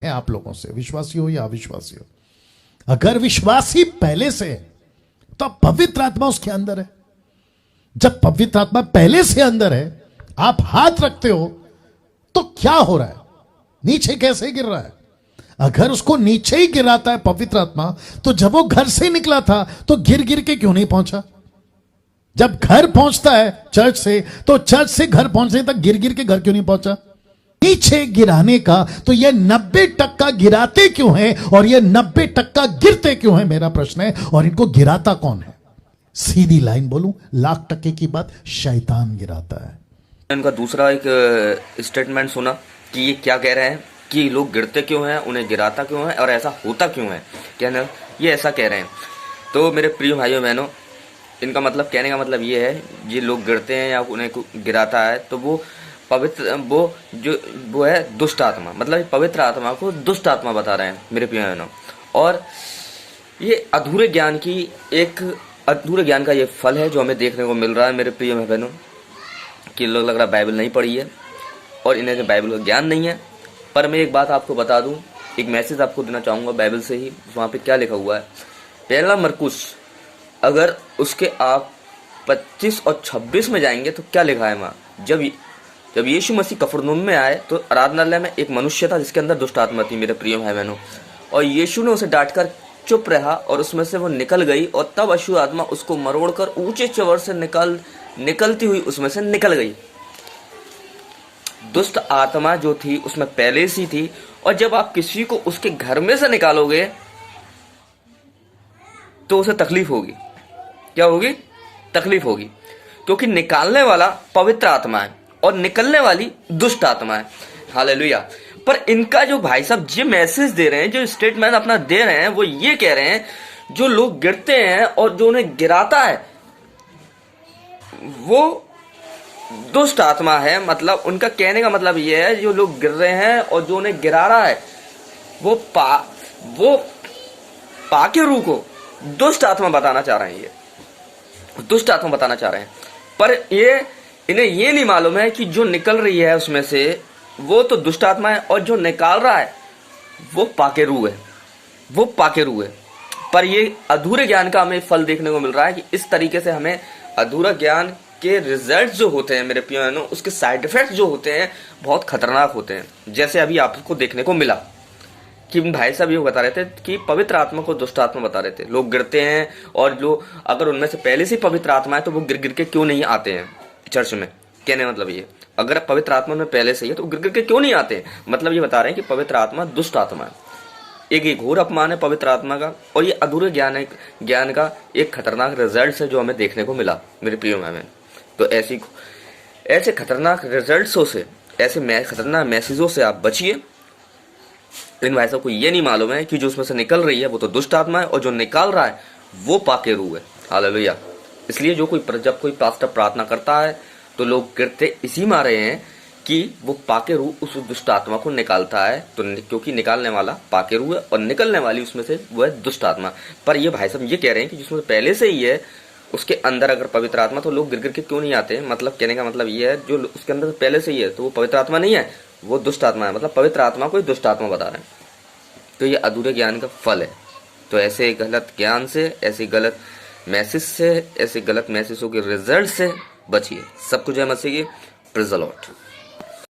हैं आप लोगों से, विश्वासी हो या अविश्वासी हो। अगर विश्वासी पहले से है तो अब पवित्र आत्मा उसके अंदर है। जब पवित्र आत्मा पहले से अंदर है, आप हाथ रखते हो तो क्या हो रहा है? नीचे कैसे गिर रहा है? अगर उसको नीचे ही गिराता है पवित्र आत्मा, तो जब वो घर से निकला था तो गिर गिर के क्यों नहीं पहुंचा? जब घर पहुंचता है चर्च से, तो चर्च से घर पहुंचने तक गिर गिर के घर क्यों नहीं पहुंचा? नीचे गिराने का तो ये 90% गिराते क्यों हैं और ये 90% गिरते क्यों हैं, मेरा प्रश्न है। और इनको गिराता कौन है? सीधी लाइन बोलूं, 1,00,000% की बात, शैतान गिराता है। इनका दूसरा एक स्टेटमेंट सुना कि ये क्या कह रहे हैं कि लोग गिरते क्यों हैं, उन्हें गिराता क्यों है और ऐसा होता क्यों है, क्या ना ये ऐसा कह रहे हैं। तो मेरे प्रिय भाइयों बहनों, इनका मतलब, कहने का मतलब ये है, ये लोग गिरते हैं या उन्हें गिराता है तो वो पवित्र, वो है दुष्ट आत्मा, मतलब पवित्र आत्मा को दुष्ट आत्मा बता रहे हैं मेरे प्रिय बहनों। और ये अधूरे ज्ञान का ये फल है जो हमें देखने को मिल रहा है मेरे प्रिय बहनों, कि लोग लग रहा बाइबल नहीं पढ़ी है और इन्हें बाइबल का ज्ञान नहीं है। पर मैं एक बात आपको बता दूं, एक मैसेज आपको देना चाहूँगा बाइबल से ही। वहाँ पे क्या लिखा हुआ है, पहला मरकुस, अगर उसके आप 25 और 26 में जाएंगे तो क्या लिखा है वहाँ, जब यीशु मसीह कफरनहूम में आए तो आराधनालय में एक मनुष्य था जिसके अंदर दुष्ट आत्मा थी मेरे प्रिय भाई बहनों, और यीशु ने उसे डांटकर चुप रहा और उसमें से वो निकल गई, और तब अशुद्ध आत्मा उसको मरोड़कर ऊंचे चवर से निकलती हुई उसमें से निकल गई। दुष्ट आत्मा जो थी उसमें पहले से थी, और जब आप किसी को उसके घर में से निकालोगे तो उसे तकलीफ होगी। क्या होगी? तकलीफ होगी, क्योंकि निकालने वाला पवित्र आत्मा है और निकलने वाली दुष्ट आत्मा है। हालेलुया। पर इनका जो भाई साहब ये मैसेज दे रहे हैं, जो स्टेटमेंट अपना दे रहे हैं, वो ये कह रहे हैं जो लोग गिरते हैं और जो उन्हें गिराता है वो दुष्ट आत्मा है। मतलब उनका कहने का मतलब ये है, जो लोग गिर रहे हैं और जो उन्हें गिरा रहा है वो पाके रूह को दुष्ट आत्मा बताना चाह रहे हैं, ये दुष्ट आत्मा बताना चाह रहे हैं। पर इन्हें ये नहीं मालूम है कि जो निकल रही है उसमें से वो तो दुष्ट आत्मा है, और जो निकाल रहा है वो पाके रूह है, वो पाके रूह है। पर ये अधूरे ज्ञान का हमें फल देखने को मिल रहा है कि इस तरीके से हमें अधूरा ज्ञान के रिजल्ट जो होते हैं मेरे प्रिय बहनों, उसके साइड इफेक्ट जो होते हैं बहुत खतरनाक होते हैं। जैसे अभी आपको देखने को मिला कि भाई साहब ये बता रहे थे कि पवित्र आत्मा को दुष्ट आत्मा बता रहे थे। लोग गिरते हैं और जो अगर उनमें से पहले से पवित्र आत्मा है तो वो गिर गिर के क्यों नहीं आते हैं चर्च में। कहने मतलब ये, अगर पवित्र आत्मा में पहले से ही है तो गिर गिर के क्यों नहीं आते। मतलब ये बता रहे हैं कि पवित्र आत्मा दुष्ट आत्मा है, एक घोर अपमान है पवित्र आत्मा का, और ये अधूरे ज्ञान का एक खतरनाक रिजल्ट है जो हमें देखने को मिला मेरे प्रिय में। तो ऐसे खतरनाक रिजल्ट्सों से, ऐसे खतरनाक मैसेजों से आप बचिए। इन भाई साहब को ये नहीं मालूम है कि जो उसमें से निकल रही है वो तो दुष्ट आत्मा है, और जो निकाल रहा है वो पाके रूह है। हालेलुया। इसलिए जब कोई पास्टर प्रार्थना करता है तो लोग गिरते इसी मारे हैं कि वो पाके रूह उस दुष्ट आत्मा को निकालता है, तो क्योंकि निकालने वाला पाके रूह है और निकलने वाली उसमें से वो है दुष्ट आत्मा। पर ये भाई साहब ये कह रहे हैं कि जिसमें पहले से ही है उसके अंदर अगर पवित्र आत्मा, तो लोग गिर गिर के क्यों नहीं आते। मतलब कहने का मतलब ये है, जो उसके अंदर पहले से ही है तो वो पवित्र आत्मा नहीं है, वो दुष्ट आत्मा है। मतलब पवित्र आत्मा को ही दुष्ट आत्मा बता रहे हैं। तो ये अधूरे ज्ञान का फल है। तो ऐसे गलत ज्ञान से, ऐसे गलत मैसेज से, ऐसे गलत मैसेजों के रिजल्ट से बचिए। सबको जय मसीह की। Praise the Lord.